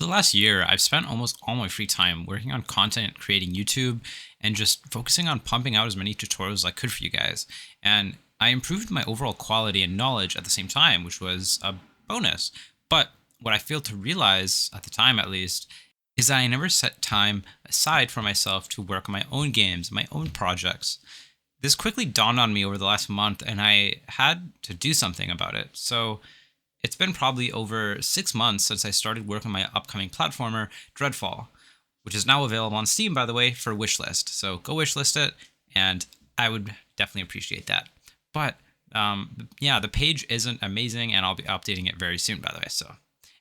The last year, I've spent almost all my free time working on content, creating YouTube, and just focusing on pumping out as many tutorials as I could for you guys. And I improved my overall quality and knowledge at the same time, which was a bonus. But what I failed to realize, at the time at least, is that I never set time aside for myself to work on my own games, my own projects. This quickly dawned on me over the last month, and I had to do something about it. So it's been probably over 6 months since I started working on my upcoming platformer, DreadFall, which is now available on Steam, by the way, for wishlist. So go wishlist it, and I would definitely appreciate that. But yeah, the page isn't amazing, and I'll be updating it very soon, by the way. So,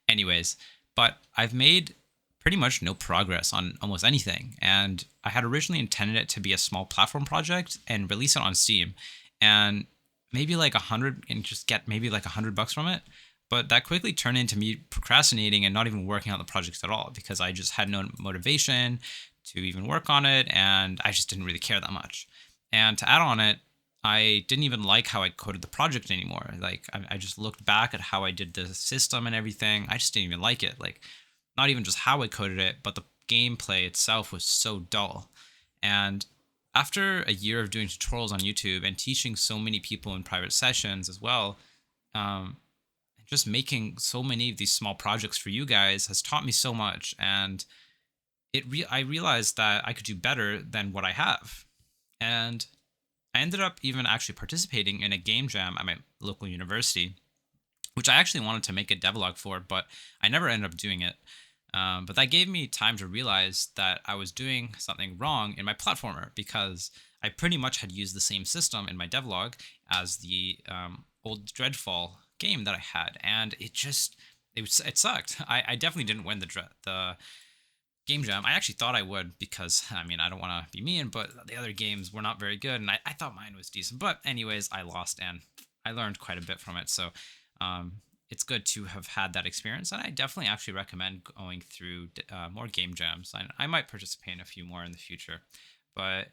anyways, but I've made pretty much no progress on almost anything. And I had originally intended it to be a small platform project and release it on Steam, and maybe like 100 and just get maybe like $100 from it. But that quickly turned into me procrastinating and not even working on the projects at all because I just had no motivation to even work on it, and I just didn't really care that much. And to add on it, I didn't even like how I coded the project anymore. Like I just looked back at how I did the system and everything. I just didn't even like it. Like not even just how I coded it, but the gameplay itself was so dull. And after a year of doing tutorials on YouTube and teaching so many people in private sessions as well, um, just making so many of these small projects for you guys has taught me so much. And I realized that I could do better than what I have. And I ended up even actually participating in a game jam at my local university, which I actually wanted to make a devlog for, but I never ended up doing it. But that gave me time to realize that I was doing something wrong in my platformer because I pretty much had used the same system in my devlog as the old Dreadfall game that I had, and it sucked. I definitely didn't win the game jam. I actually thought I would because I mean I don't want to be mean, but the other games were not very good, and I thought mine was decent. But anyways, I lost, and I learned quite a bit from it. So um, it's good to have had that experience, and I definitely actually recommend going through more game jams. I might participate in a few more in the future. But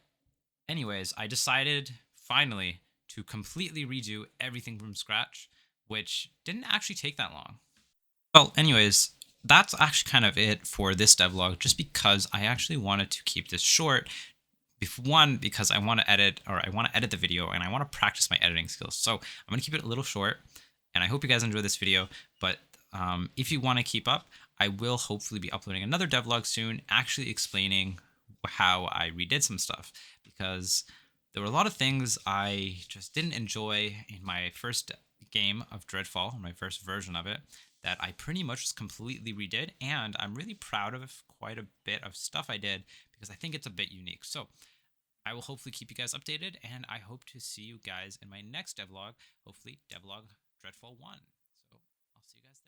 anyways, I decided finally to completely redo everything from scratch, which didn't actually take that long. Well, anyways, that's actually kind of it for this devlog, just because I actually wanted to keep this short. One, because I want to edit the video and I want to practice my editing skills. So I'm going to keep it a little short, and I hope you guys enjoy this video. But if you want to keep up, I will hopefully be uploading another devlog soon, actually explaining how I redid some stuff, because there were a lot of things I just didn't enjoy in my first game of Dreadfall, my first version of it, that I pretty much just completely redid, and I'm really proud of quite a bit of stuff I did because I think it's a bit unique. So I will hopefully keep you guys updated, and I hope to see you guys in my next devlog, hopefully devlog Dreadfall 1. So I'll see you guys then.